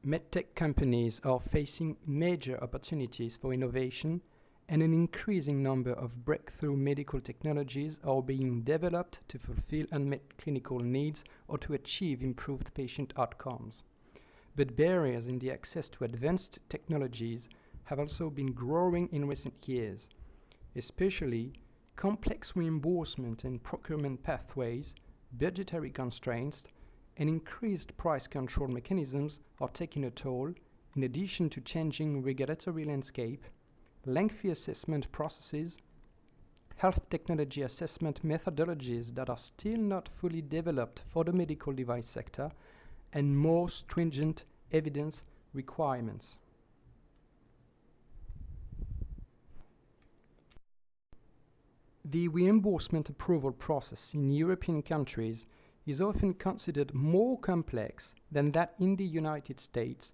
medtech companies are facing major opportunities for innovation, and an increasing number of breakthrough medical technologies are being developed to fulfill unmet clinical needs or to achieve improved patient outcomes. But barriers in the access to advanced technologies have also been growing in recent years, especially complex reimbursement and procurement pathways, budgetary constraints, and increased price control mechanisms are taking a toll, in addition to changing regulatory landscape, lengthy assessment processes, health technology assessment methodologies that are still not fully developed for the medical device sector, and more stringent evidence requirements. The reimbursement approval process in European countries is often considered more complex than that in the United States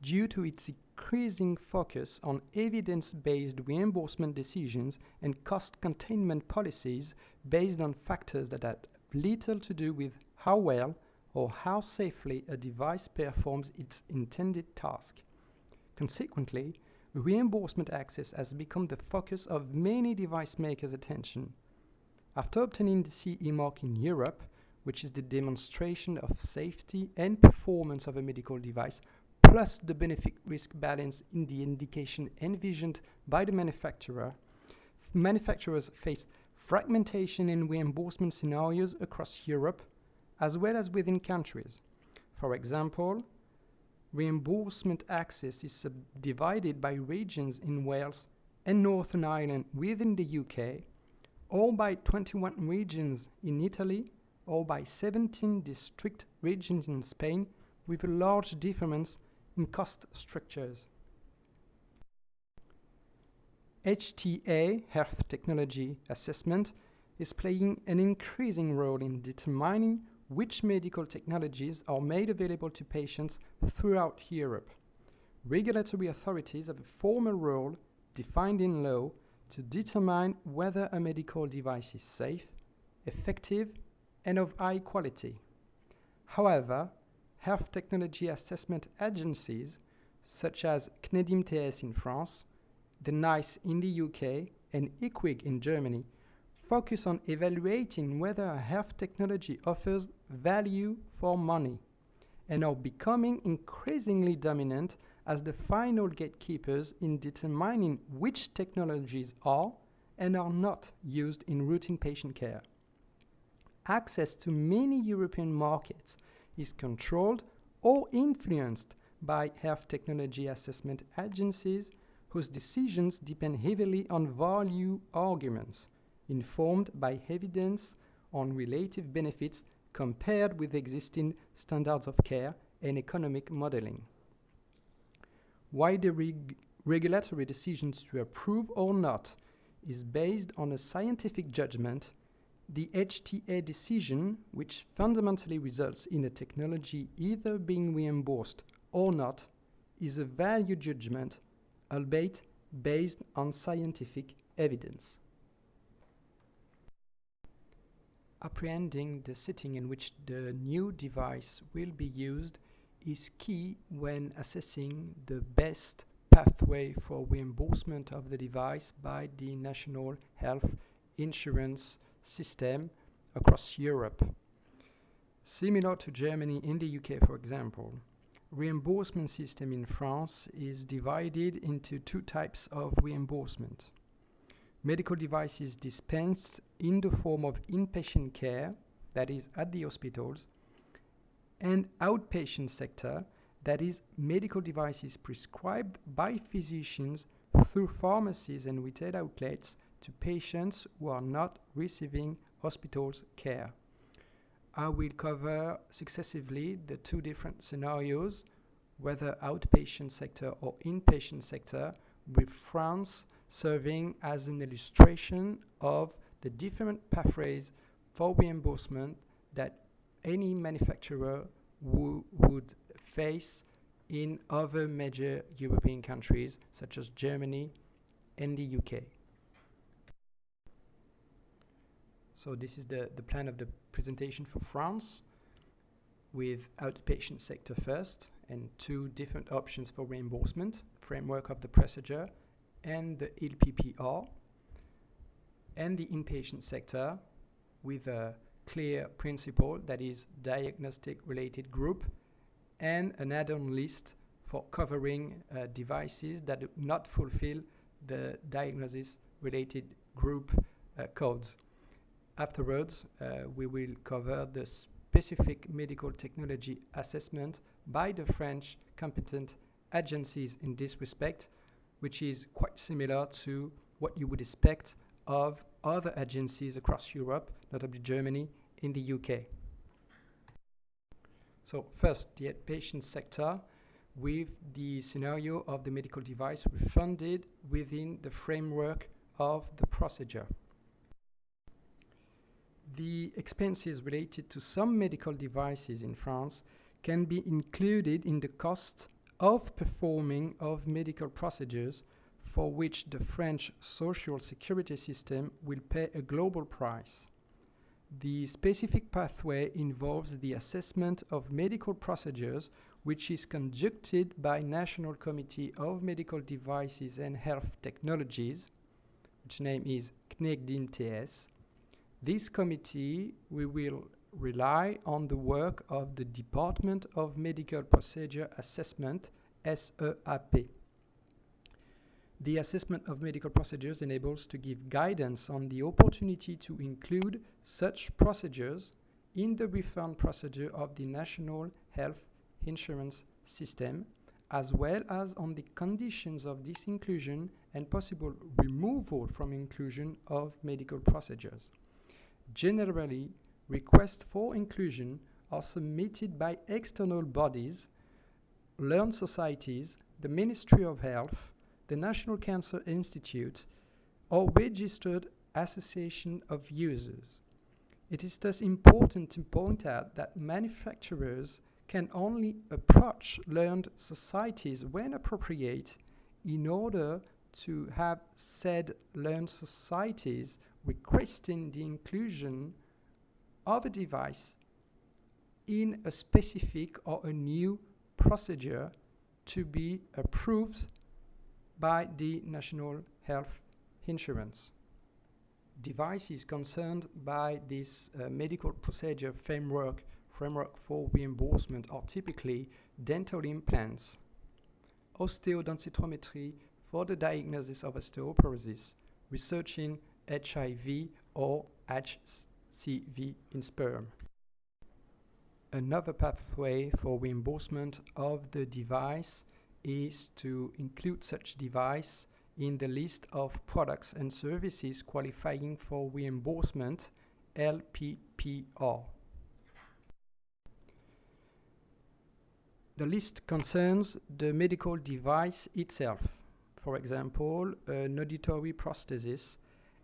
due to its increasing focus on evidence-based reimbursement decisions and cost containment policies based on factors that have little to do with how well or how safely a device performs its intended task. Consequently, reimbursement access has become the focus of many device makers' attention. After obtaining the CE mark in Europe, which is the demonstration of safety and performance of a medical device, plus the benefit-risk balance in the indication envisioned by the manufacturer, manufacturers faced fragmentation in reimbursement scenarios across Europe, as well as within countries. For example, reimbursement access is subdivided by regions in Wales and Northern Ireland within the UK, or by 21 regions in Italy, or by 17 distinct regions in Spain, with a large difference in cost structures. HTA, Health Technology Assessment, is playing an increasing role in determining which medical technologies are made available to patients throughout Europe. Regulatory authorities have a formal role defined in law to determine whether a medical device is safe, effective, and of high quality. However, health technology assessment agencies, such as CNEDIM-TS in France, the NICE in the UK, and IQWiG in Germany, focus on evaluating whether a health technology offers value for money, and are becoming increasingly dominant as the final gatekeepers in determining which technologies are and are not used in routine patient care. Access to many European markets is controlled or influenced by health technology assessment agencies whose decisions depend heavily on value arguments, informed by evidence on relative benefits compared with existing standards of care and economic modeling. While the regulatory decisions to approve or not is based on a scientific judgment, the HTA decision, which fundamentally results in a technology either being reimbursed or not, is a value judgment, albeit based on scientific evidence. Apprehending the setting in which the new device will be used is key when assessing the best pathway for reimbursement of the device by the national health insurance system across Europe. Similar to Germany in the UK, for example, reimbursement system in France is divided into two types of reimbursement. Medical devices dispensed in the form of inpatient care, that is at the hospitals, and outpatient sector, that is medical devices prescribed by physicians through pharmacies and retail outlets to patients who are not receiving hospitals care. I will cover successively the two different scenarios, whether outpatient sector or inpatient sector, with France serving as an illustration of the different pathways for reimbursement that any manufacturer would face in other major European countries such as Germany and the UK. So this is the plan of the presentation for France, with outpatient sector first and two different options for reimbursement, framework of the procedure and the LPPR, and the inpatient sector with a clear principle, that is diagnostic related group, and an add-on list for covering devices that do not fulfill the diagnosis related group codes. Afterwards, we will cover the specific medical technology assessment by the French competent agencies in this respect, which is quite similar to what you would expect of other agencies across Europe, notably Germany and the UK. So first, the outpatient sector, with the scenario of the medical device refunded within the framework of the procedure. The expenses related to some medical devices in France can be included in the cost of performing of medical procedures, for which the French social security system will pay a global price. The specific pathway involves the assessment of medical procedures, which is conducted by National Committee of Medical Devices and Health Technologies, which name is CNEGDIN-TS. This committee will rely on the work of the Department of Medical Procedure Assessment, SEAP. The assessment of medical procedures enables to give guidance on the opportunity to include such procedures in the refund procedure of the National Health Insurance System, as well as on the conditions of this inclusion and possible removal from inclusion of medical procedures. Generally, requests for inclusion are submitted by external bodies, learned societies, the Ministry of Health, the National Cancer Institute, or registered association of users. It is thus important to point out that manufacturers can only approach learned societies when appropriate in order to have said learned societies requesting the inclusion of a device in a specific or a new procedure to be approved by the National Health Insurance. Devices concerned by this medical procedure framework for reimbursement are typically dental implants, osteodensitometry for the diagnosis of osteoporosis, researching HIV or HCV in sperm. Another pathway for reimbursement of the device is to include such device in the list of products and services qualifying for reimbursement, LPPR. The list concerns the medical device itself, for example, an auditory prosthesis,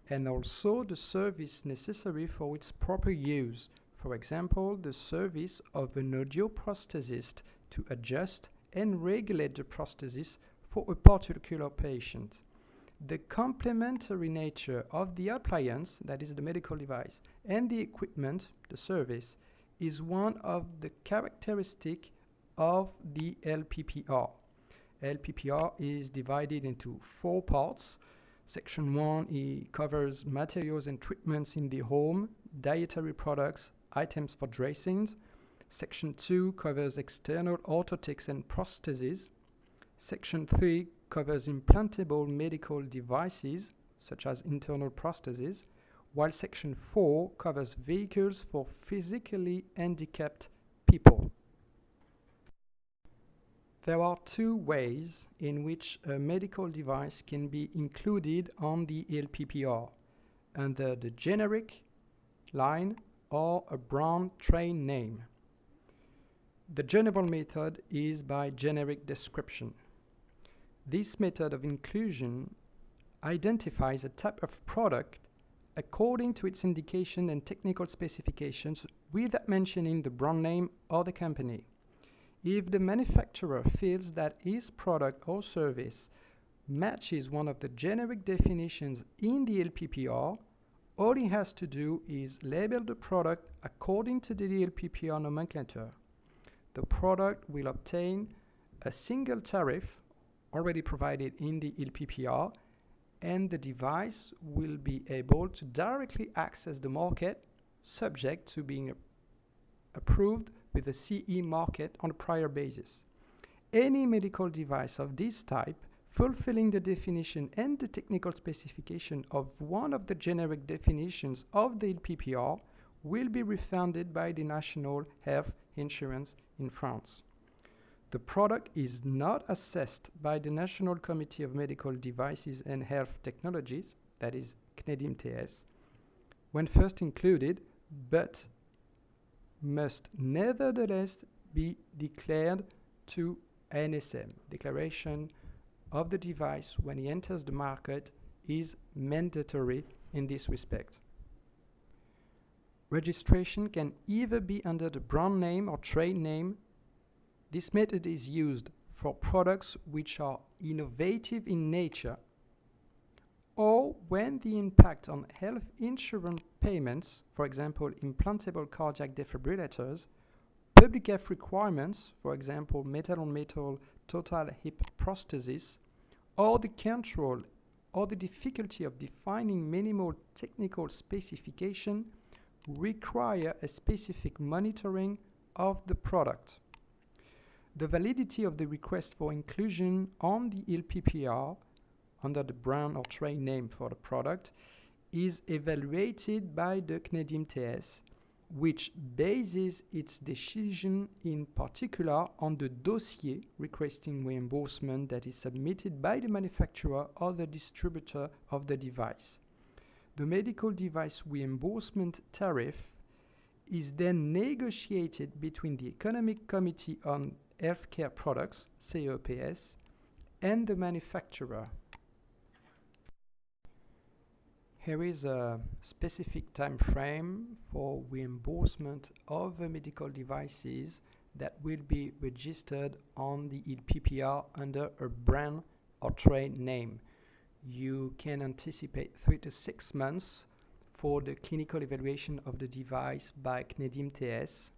and also the service necessary for its proper use, for example, the service of an audioprosthesist to adjust and regulate the prosthesis for a particular patient. The complementary nature of the appliance, that is the medical device, and the equipment, the service, is one of the characteristics of the LPPR. LPPR is divided into 4 parts. Section 1 covers materials and treatments in the home, dietary products, items for dressings. Section 2 covers external orthotics and prostheses. Section 3 covers implantable medical devices, such as internal prostheses, while Section 4 covers vehicles for physically handicapped people. There are 2 ways in which a medical device can be included on the LPPR, under the generic line or a brand trade name. The general method is by generic description. This method of inclusion identifies a type of product according to its indication and technical specifications without mentioning the brand name or the company. If the manufacturer feels that his product or service matches one of the generic definitions in the LPPR, all he has to do is label the product according to the LPPR nomenclature. the product will obtain a single tariff already provided in the ILPPR, and the device will be able to directly access the market subject to being approved with the CE market on a prior basis. Any medical device of this type fulfilling the definition and the technical specification of one of the generic definitions of the ILPPR will be refunded by the National Health Insurance in France. The product is not assessed by the National Committee of Medical Devices and Health Technologies, that is CNEDIMTS, when first included, but must nevertheless be declared to NSM. Declaration of the device when it enters the market is mandatory in this respect. Registration can either be under the brand name or trade name. This method is used for products which are innovative in nature, or when the impact on health insurance payments, for example, implantable cardiac defibrillators, public health requirements, for example, metal-on-metal total hip prosthesis, or the control or the difficulty of defining minimal technical specification require a specific monitoring of the product. The validity of the request for inclusion on the ILPPR under the brand or trade name for the product is evaluated by the CNEDIMTS, which bases its decision in particular on the dossier requesting reimbursement that is submitted by the manufacturer or the distributor of the device. The medical device reimbursement tariff is then negotiated between the Economic Committee on Healthcare Products, CEPS, and the manufacturer. Here is a specific time frame for reimbursement of medical devices that will be registered on the ILPPR under a brand or trade name. You can anticipate 3 to 6 months for the clinical evaluation of the device by CNEDIMTS,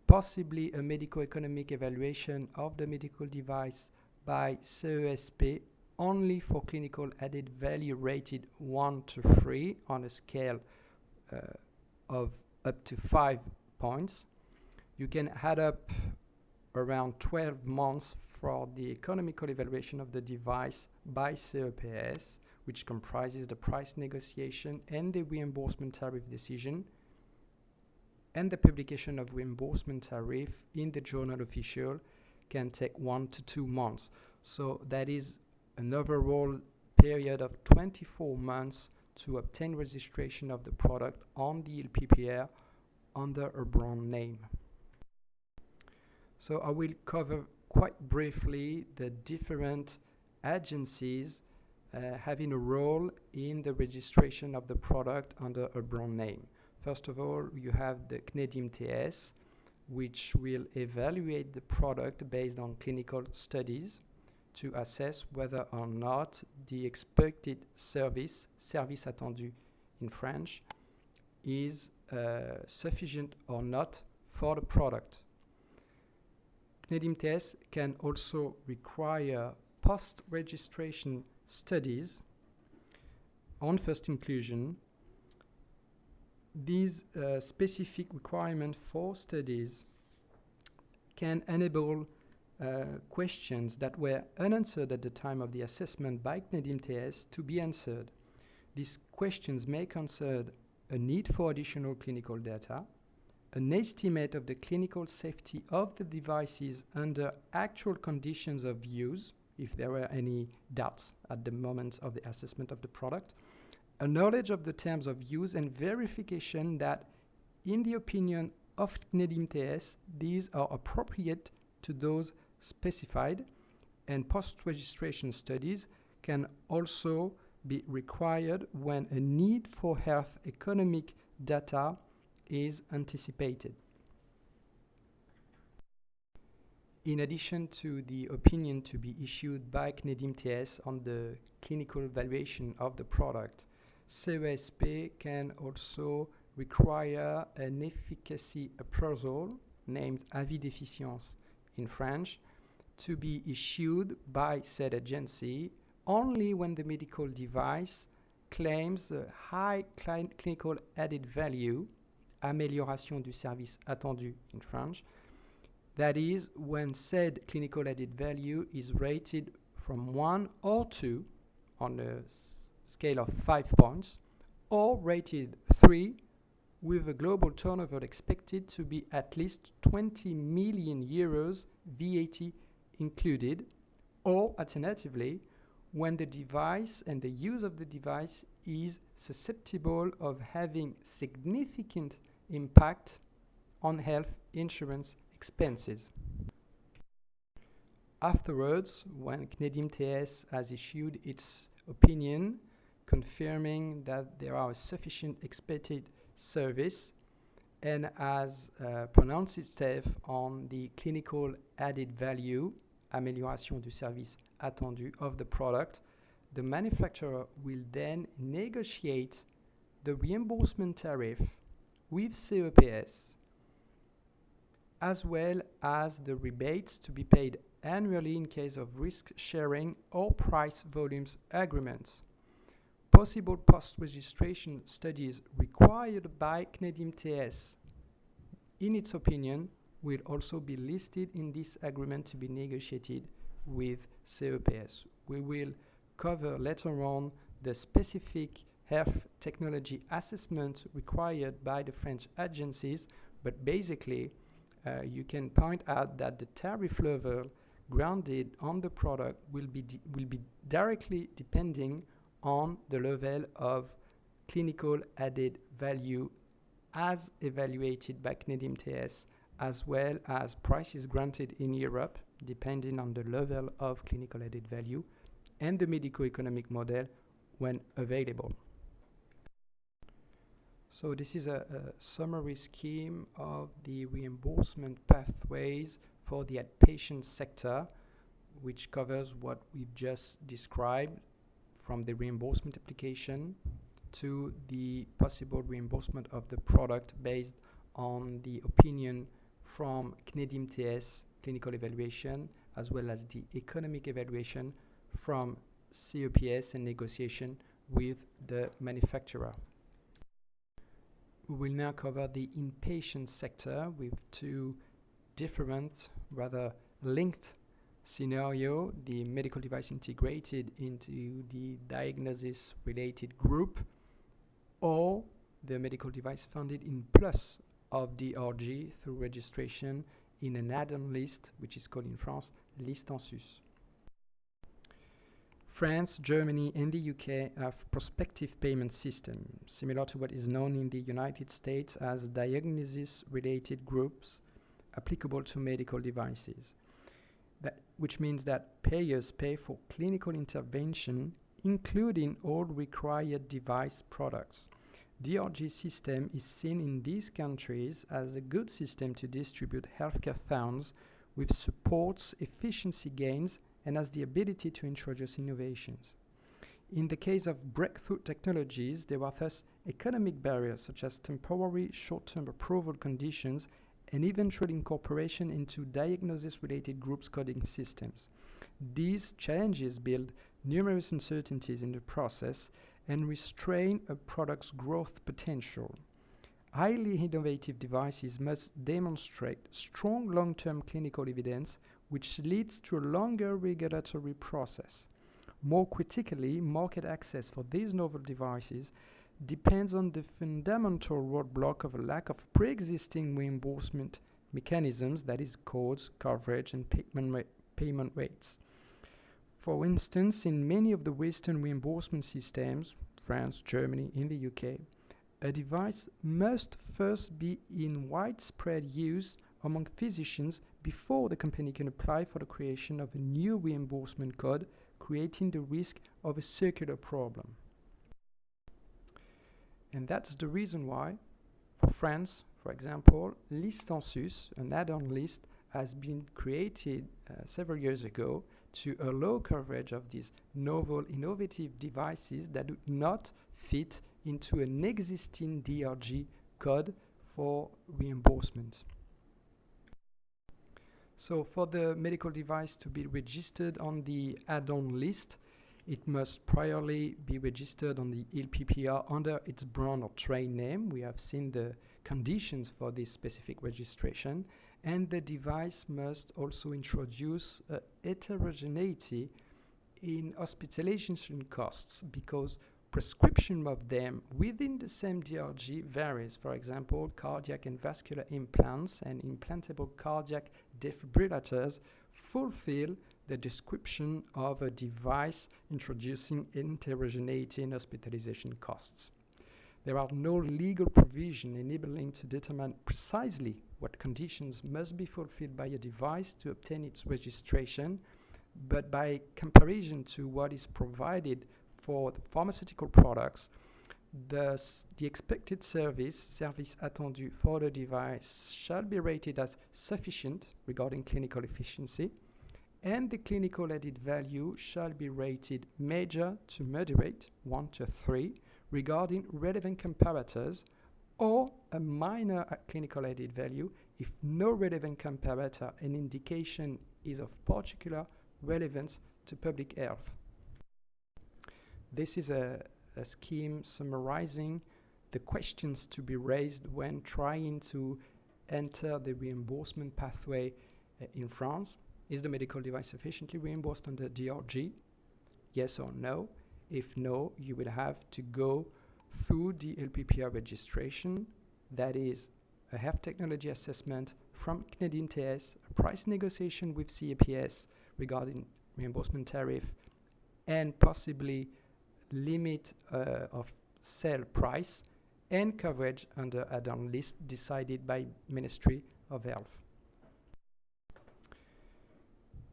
possibly a medical economic evaluation of the medical device by CESP only for clinical added value rated 1 to 3 on a scale of up to 5 points. You can add up around 12 months for the economical evaluation of the device by CEPS, which comprises the price negotiation and the reimbursement tariff decision, and the publication of reimbursement tariff in the Journal Official can take 1 to 2 months. So that is an overall period of 24 months to obtain registration of the product on the ILPPR under a brand name. So I will cover quite briefly the different agencies having a role in the registration of the product under a brand name. First of all, you have the CNEDIMTS, which will evaluate the product based on clinical studies to assess whether or not the expected service attendu in French, is sufficient or not for the product. CNEDIMTS can also require post-registration studies on first inclusion. These specific requirements for studies can enable questions that were unanswered at the time of the assessment by CNEDIMTS to be answered. These questions may concern a need for additional clinical data, an estimate of the clinical safety of the devices under actual conditions of use, if there were any doubts at the moment of the assessment of the product, a knowledge of the terms of use, and verification that, in the opinion of CNEDIMTS, these are appropriate to those specified, and post-registration studies can also be required when a need for health economic data is anticipated. In addition to the opinion to be issued by CNEDIMTS on the clinical evaluation of the product, CESP can also require an efficacy appraisal named avis d'efficience in French, to be issued by said agency only when the medical device claims a high clinical added value, amélioration du service attendu in French. That is, when said clinical added value is rated from 1 or 2 on a scale of 5 points, or rated 3 with a global turnover expected to be at least 20 million euros VAT included, or alternatively, when the device and the use of the device is susceptible of having significant impact on health insurance expenses. Afterwards, when CNEDIM TS has issued its opinion confirming that there are sufficient expected service and has pronounced itself on the clinical added value, amélioration du service attendu of the product, the manufacturer will then negotiate the reimbursement tariff with CEPS, as well as the rebates to be paid annually in case of risk sharing or price volumes agreements. Possible post-registration studies required by CNEDIM TS, in its opinion, will also be listed in this agreement to be negotiated with CEPS. We will cover later on the specific health technology assessment required by the French agencies, but basically you can point out that the tariff level granted on the product will be directly depending on the level of clinical added value as evaluated by CNEDIM TS, as well as prices granted in Europe depending on the level of clinical added value and the medico-economic model when available. So this is a summary scheme of the reimbursement pathways for the outpatient sector, which covers what we've just described, from the reimbursement application to the possible reimbursement of the product based on the opinion from CNEDIM TS clinical evaluation, as well as the economic evaluation from CEPS and negotiation with the manufacturer. We will now cover the inpatient sector with two different, rather linked scenario: the medical device integrated into the diagnosis related group, or the medical device funded in plus of DRG through registration in an add-on list, which is called in France liste en sus. France, Germany and the UK have prospective payment systems, similar to what is known in the United States as diagnosis-related groups applicable to medical devices. Which means that payers pay for clinical intervention, including all required device products. DRG system is seen in these countries as a good system to distribute healthcare funds, which supports efficiency gains and has the ability to introduce innovations. In the case of breakthrough technologies, there are thus economic barriers such as temporary short-term approval conditions and eventual incorporation into diagnosis-related groups coding systems. These challenges build numerous uncertainties in the process and restrain a product's growth potential. Highly innovative devices must demonstrate strong long-term clinical evidence, which leads to a longer regulatory process. More critically, market access for these novel devices depends on the fundamental roadblock of a lack of pre-existing reimbursement mechanisms, that is codes, coverage and payment rates. For instance, in many of the Western reimbursement systems, France, Germany, and the UK, a device must first be in widespread use among physicians before the company can apply for the creation of a new reimbursement code, creating the risk of a circular problem. And that's the reason why, for France, for example, liste en sus, an add-on list, has been created several years ago to allow coverage of these novel, innovative devices that do not fit into an existing DRG code for reimbursement. So for the medical device to be registered on the add-on list, it must priorly be registered on the ILPPR under its brand or trade name. We have seen the conditions for this specific registration, and the device must also introduce a heterogeneity in hospitalization costs, because prescription of them within the same DRG varies. For example, cardiac and vascular implants and implantable cardiac defibrillators fulfill the description of a device introducing heterogeneity in hospitalization costs. There are no legal provision enabling to determine precisely what conditions must be fulfilled by a device to obtain its registration, but by comparison to what is provided for the pharmaceutical products, thus the expected service attendu for the device shall be rated as sufficient regarding clinical efficiency, and the clinical added value shall be rated major to moderate, 1 to 3, regarding relevant comparators, or a minor clinical added value if no relevant comparator and indication is of particular relevance to public health. This is a scheme summarizing the questions to be raised when trying to enter the reimbursement pathway in France. Is the medical device sufficiently reimbursed under DRG? Yes or no? If no, you will have to go through the LPPR registration, that is a health technology assessment from Canadian TS, a price negotiation with CAPS regarding reimbursement tariff, and possibly limit of sale price and coverage under add-on list decided by Ministry of Health.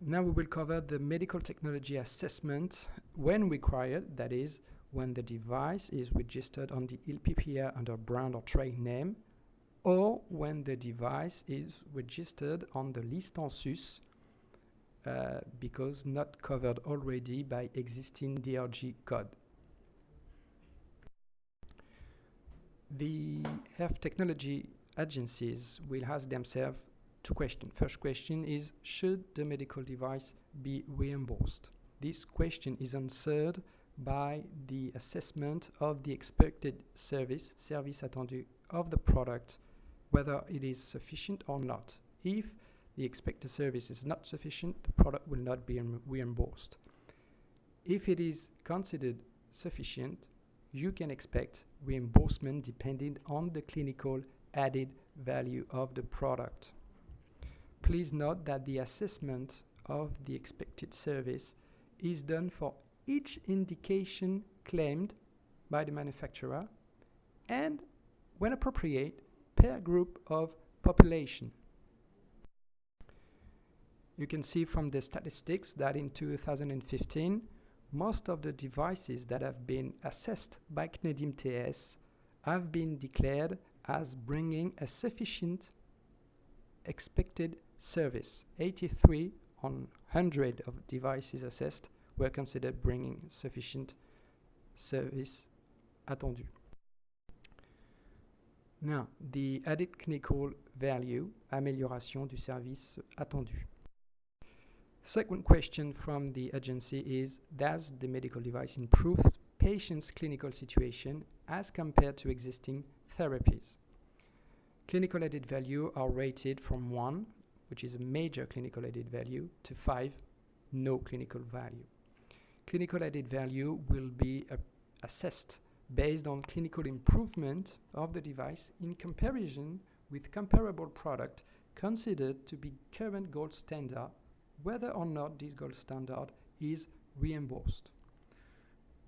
Now we will cover the medical technology assessment when required, that is, when the device is registered on the ILPPR under brand or trade name, or when the device is registered on the list en sus because not covered already by existing DRG code. The health technology agencies will ask themselves two questions. First question is, should the medical device be reimbursed? This question is answered by the assessment of the expected service attendu of the product, whether it is sufficient or not. If the expected service is not sufficient, the product will not be reimbursed. If it is considered sufficient, you can expect reimbursement depending on the clinical added value of the product. Please note that the assessment of the expected service is done for each indication claimed by the manufacturer and, when appropriate, per group of population. You can see from the statistics that in 2015, most of the devices that have been assessed by Canadian TS have been declared as bringing a sufficient expected service. 83 on 100 of devices assessed were considered bringing sufficient service attendu. Now, the added clinical value, amélioration du service attendu. Second question from the agency is, does the medical device improve patients' clinical situation as compared to existing therapies? Clinical added value are rated from 1, which is a major clinical added value, to 5, no clinical value. Clinical added value will be assessed based on clinical improvement of the device in comparison with comparable product considered to be current gold standard, whether or not this gold standard is reimbursed.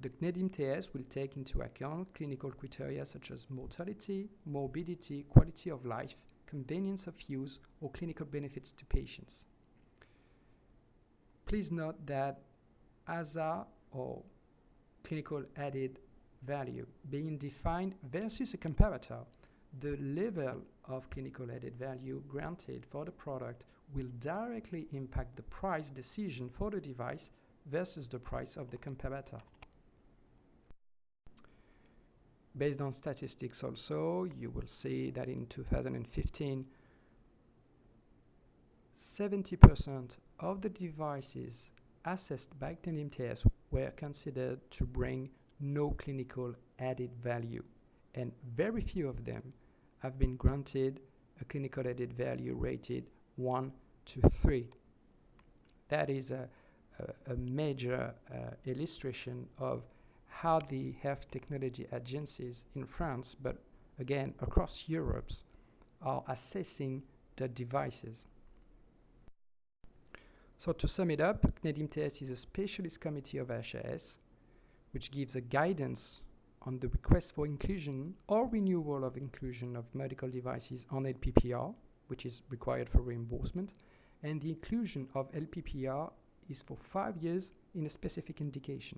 The Canadian TS will take into account clinical criteria such as mortality, morbidity, quality of life, convenience of use, or clinical benefits to patients. Please note that ASA, or clinical added value, being defined versus a comparator, the level of clinical added value granted for the product will directly impact the price decision for the device versus the price of the comparator. Based on statistics also, you will see that in 2015, 70% of the devices assessed by CNIDM-TS were considered to bring no clinical added value, and very few of them have been granted a clinical added value rated 1 to 3. That is a major illustration of how the health technology agencies in France, but again across Europe, are assessing the devices. So to sum it up, CNIDM-TS is a specialist committee of HAS which gives a guidance on the request for inclusion or renewal of inclusion of medical devices on LPPR, which is required for reimbursement, and the inclusion of LPPR is for 5 years in a specific indication.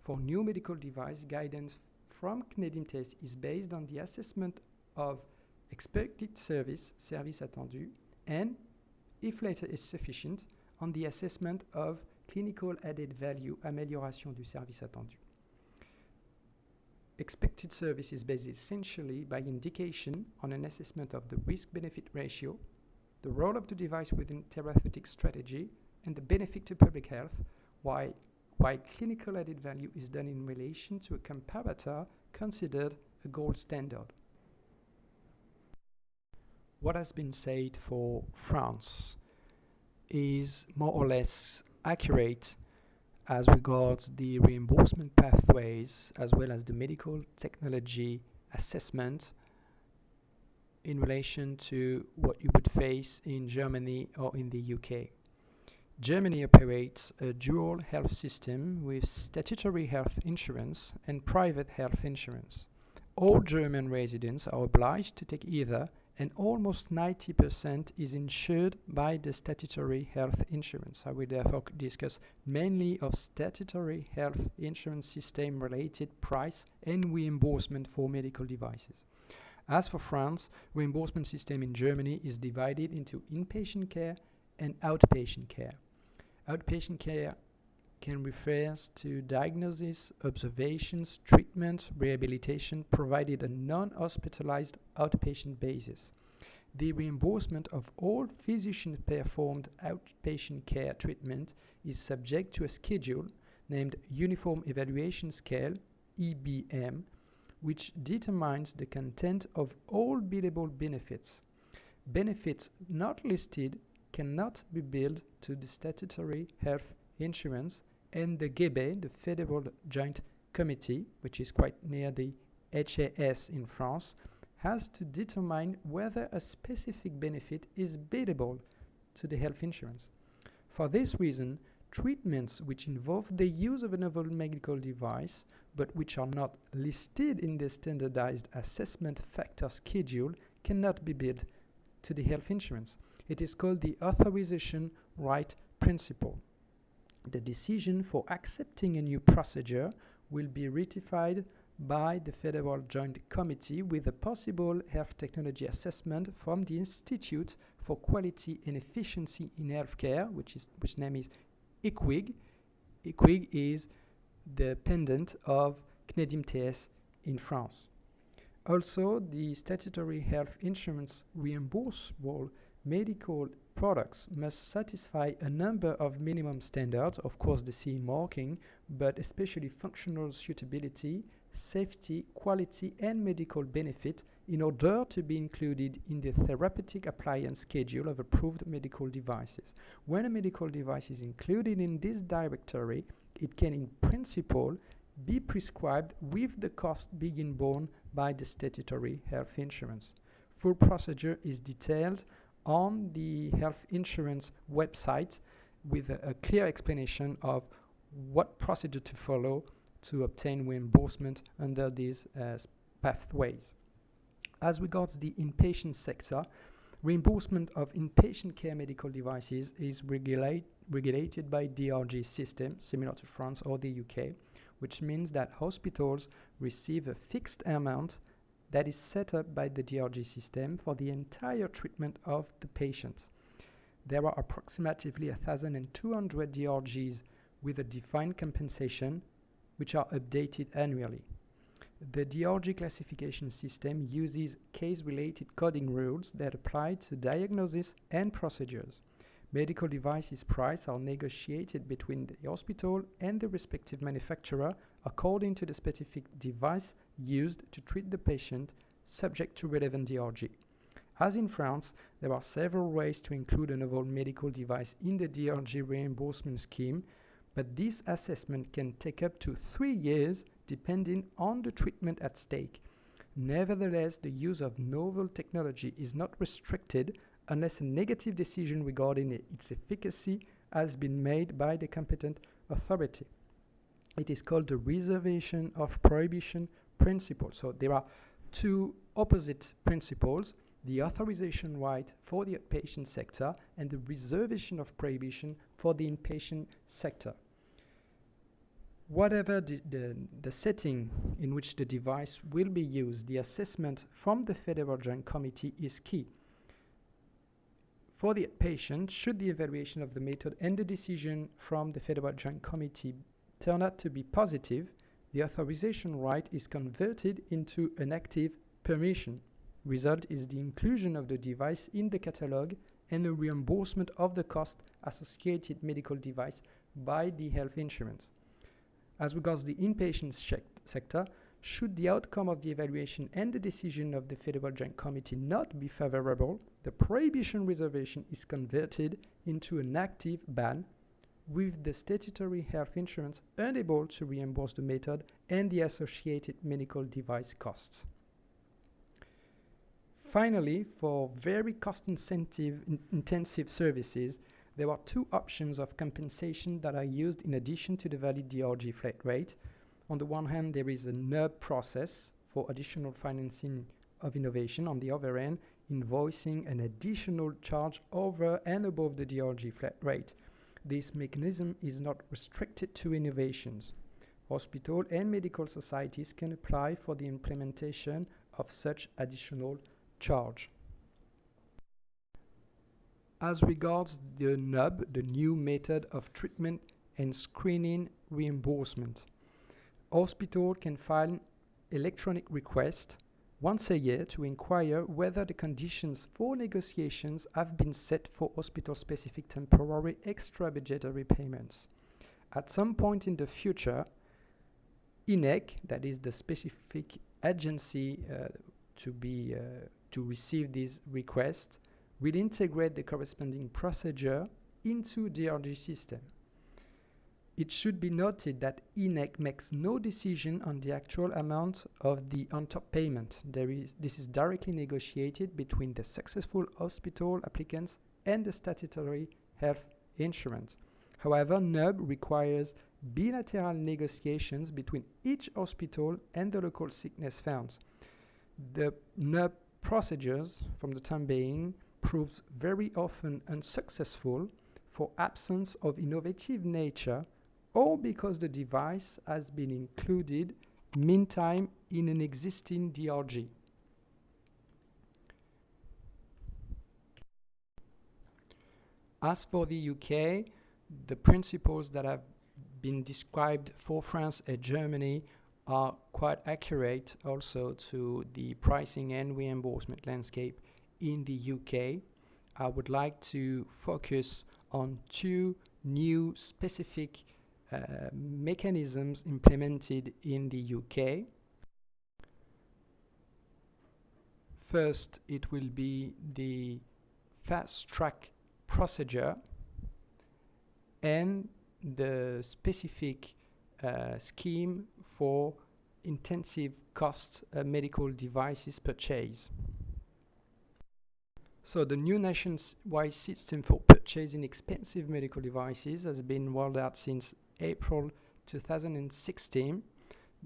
For new medical device, guidance from CNIDM-TS is based on the assessment of expected service attendu, and, if later is sufficient, on the assessment of clinical added value, amélioration du service attendu. Expected service is based essentially by indication on an assessment of the risk-benefit ratio, the role of the device within therapeutic strategy, and the benefit to public health, while clinical added value is done in relation to a comparator considered a gold standard. What has been said for France is more or less accurate as regards the reimbursement pathways as well as the medical technology assessment in relation to what you would face in Germany or in the UK. Germany operates a dual health system with statutory health insurance and private health insurance. All German residents are obliged to take either, and almost 90% is insured by the statutory health insurance. I will therefore discuss mainly of statutory health insurance system related price and reimbursement for medical devices. As for France, reimbursement system in Germany is divided into inpatient care and outpatient care. Outpatient care can refer to diagnosis, observations, treatment, rehabilitation provided on a non-hospitalized outpatient basis. The reimbursement of all physician-performed outpatient care treatment is subject to a schedule named Uniform Evaluation Scale, EBM, which determines the content of all billable benefits. Benefits not listed cannot be billed to the statutory health insurance, and the GB, the Federal Joint Committee, which is quite near the HAS in France, has to determine whether a specific benefit is billable to the health insurance. For this reason, treatments which involve the use of a novel medical device, but which are not listed in the standardized assessment factor schedule, cannot be billed to the health insurance. It is called the authorization right principle. The decision for accepting a new procedure will be ratified by the Federal Joint Committee with a possible health technology assessment from the Institute for Quality and Efficiency in Healthcare, which name is IQWiG. IQWiG is the pendant of CNIDM-TS in France. Also, the statutory health insurance reimbursable medical products must satisfy a number of minimum standards, of course the CE marking, but especially functional suitability, safety, quality, and medical benefit in order to be included in the therapeutic appliance schedule of approved medical devices. When a medical device is included in this directory, it can in principle be prescribed with the cost being borne by the statutory health insurance. Full procedure is detailed on the health insurance website with a clear explanation of what procedure to follow to obtain reimbursement under these pathways. As regards the inpatient sector, reimbursement of inpatient care medical devices is regulated by DRG system, similar to France or the UK, which means that hospitals receive a fixed amount that is set up by the DRG system for the entire treatment of the patient. There are approximately 1,200 DRGs with a defined compensation, which are updated annually. The DRG classification system uses case-related coding rules that apply to diagnosis and procedures. Medical devices prices are negotiated between the hospital and the respective manufacturer according to the specific device used to treat the patient, subject to relevant DRG. As in France, there are several ways to include a novel medical device in the DRG reimbursement scheme, but this assessment can take up to 3 years depending on the treatment at stake. Nevertheless, the use of novel technology is not restricted unless a negative decision regarding its efficacy has been made by the competent authority. It is called the reservation of prohibition principle. So there are two opposite principles: the authorization right for the outpatient sector and the reservation of prohibition for the inpatient sector. Whatever the setting in which the device will be used, the assessment from the Federal Joint Committee is key. For the patient, should the evaluation of the method and the decision from the Federal Joint Committee turn out to be positive, the authorization right is converted into an active permission. Result is the inclusion of the device in the catalog and the reimbursement of the cost associated medical device by the health insurance. As regards the inpatient sector, should the outcome of the evaluation and the decision of the Federal Joint Committee not be favorable, the prohibition reservation is converted into an active ban, with the statutory health insurance unable to reimburse the method and the associated medical device costs. Finally, for very cost-intensive services, there are two options of compensation that are used in addition to the valid DRG flat rate. On the one hand, there is a NUB process for additional financing of innovation. On the other hand, invoicing an additional charge over and above the DRG flat rate. This mechanism is not restricted to innovations. Hospital and medical societies can apply for the implementation of such additional charge. As regards the NUB, the new method of treatment and screening reimbursement, hospital can file electronic request once a year to inquire whether the conditions for negotiations have been set for hospital-specific temporary extra-budgetary payments. At some point in the future, INEC, that is the specific agency to receive these requests, will integrate the corresponding procedure into the DRG system. It should be noted that INEC makes no decision on the actual amount of the on-top payment. This is directly negotiated between the successful hospital applicants and the statutory health insurance. However, NUB requires bilateral negotiations between each hospital and the local sickness funds. The NUB procedures, from the time being, proves very often unsuccessful for absence of innovative nature or because the device has been included meantime in an existing DRG. As for the UK, the principles that have been described for France and Germany are quite accurate also to the pricing and reimbursement landscape in the UK. I would like to focus on two new specific mechanisms implemented in the UK. First, it will be the fast track procedure and the specific scheme for intensive cost medical devices purchase. So the new nationwide system for purchasing expensive medical devices has been rolled out since April 2016.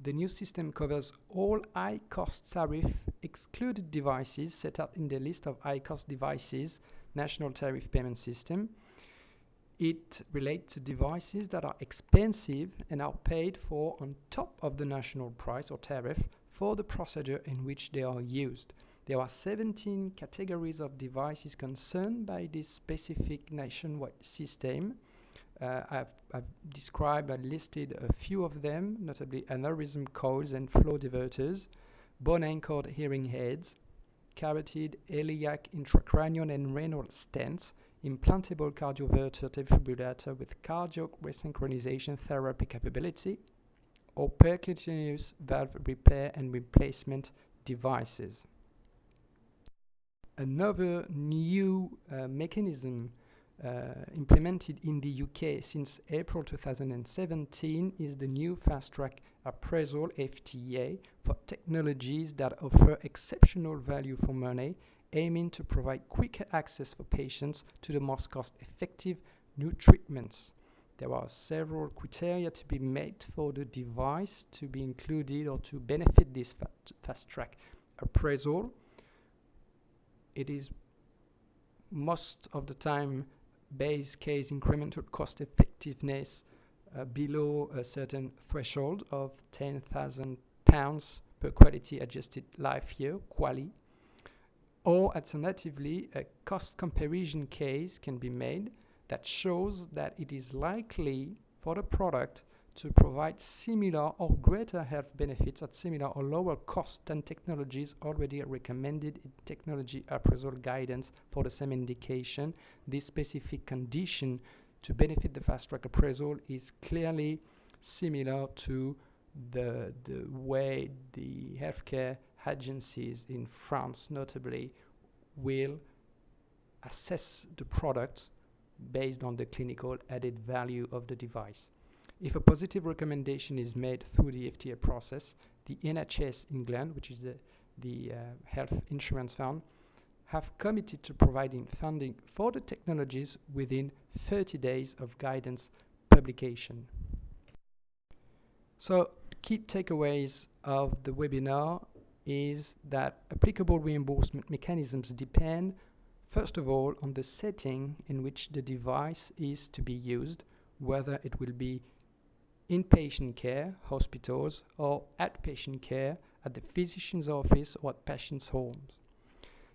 The new system covers all high-cost tariff excluded devices set out in the list of high-cost devices national tariff payment system. It relates to devices that are expensive and are paid for on top of the national price or tariff for the procedure in which they are used. There are 17 categories of devices concerned by this specific nationwide system. I've described and listed a few of them, notably aneurysm coils and flow diverters, bone-anchored hearing aids, carotid, iliac, intracranial and renal stents, implantable cardioverter defibrillator with cardiac resynchronization therapy capability, or percutaneous valve repair and replacement devices. Another new mechanism implemented in the UK since April 2017 is the new Fast Track Appraisal FTA for technologies that offer exceptional value for money, aiming to provide quicker access for patients to the most cost-effective new treatments. There are several criteria to be met for the device to be included or to benefit this Fast Track Appraisal. It is most of the time base case incremental cost effectiveness below a certain threshold of £10,000 per quality adjusted life year, QALY. Or alternatively, a cost comparison case can be made that shows that it is likely for the product to provide similar or greater health benefits at similar or lower cost than technologies already recommended in technology appraisal guidance for the same indication. This specific condition to benefit the fast track appraisal is clearly similar to the way the healthcare agencies in France notably will assess the product based on the clinical added value of the device. If a positive recommendation is made through the FTA process, the NHS England, which is the Health Insurance Fund, have committed to providing funding for the technologies within 30 days of guidance publication. So, key takeaways of the webinar is that applicable reimbursement mechanisms depend, first of all, on the setting in which the device is to be used, whether it will be inpatient care, hospitals, or outpatient care at the physician's office or at patients' homes.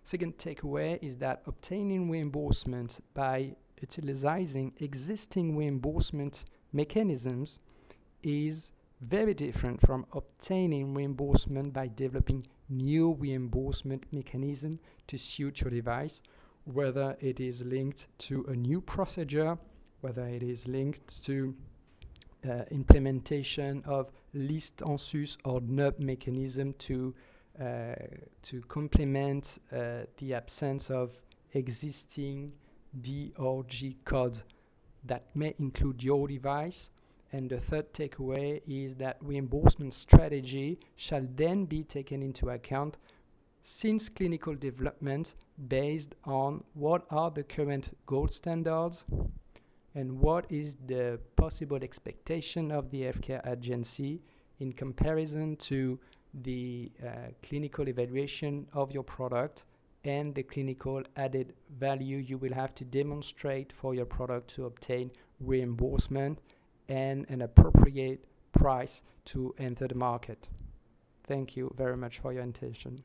Second takeaway is that obtaining reimbursement by utilizing existing reimbursement mechanisms is very different from obtaining reimbursement by developing new reimbursement mechanism to suit your device, whether it is linked to a new procedure, whether it is linked to implementation of list en sus or NUB mechanism to complement the absence of existing D or G code that may include your device. And the third takeaway is that reimbursement strategy shall then be taken into account since clinical development based on what are the current gold standards and what is the possible expectation of the healthcare agency in comparison to the clinical evaluation of your product and the clinical added value you will have to demonstrate for your product to obtain reimbursement and an appropriate price to enter the market. Thank you very much for your attention.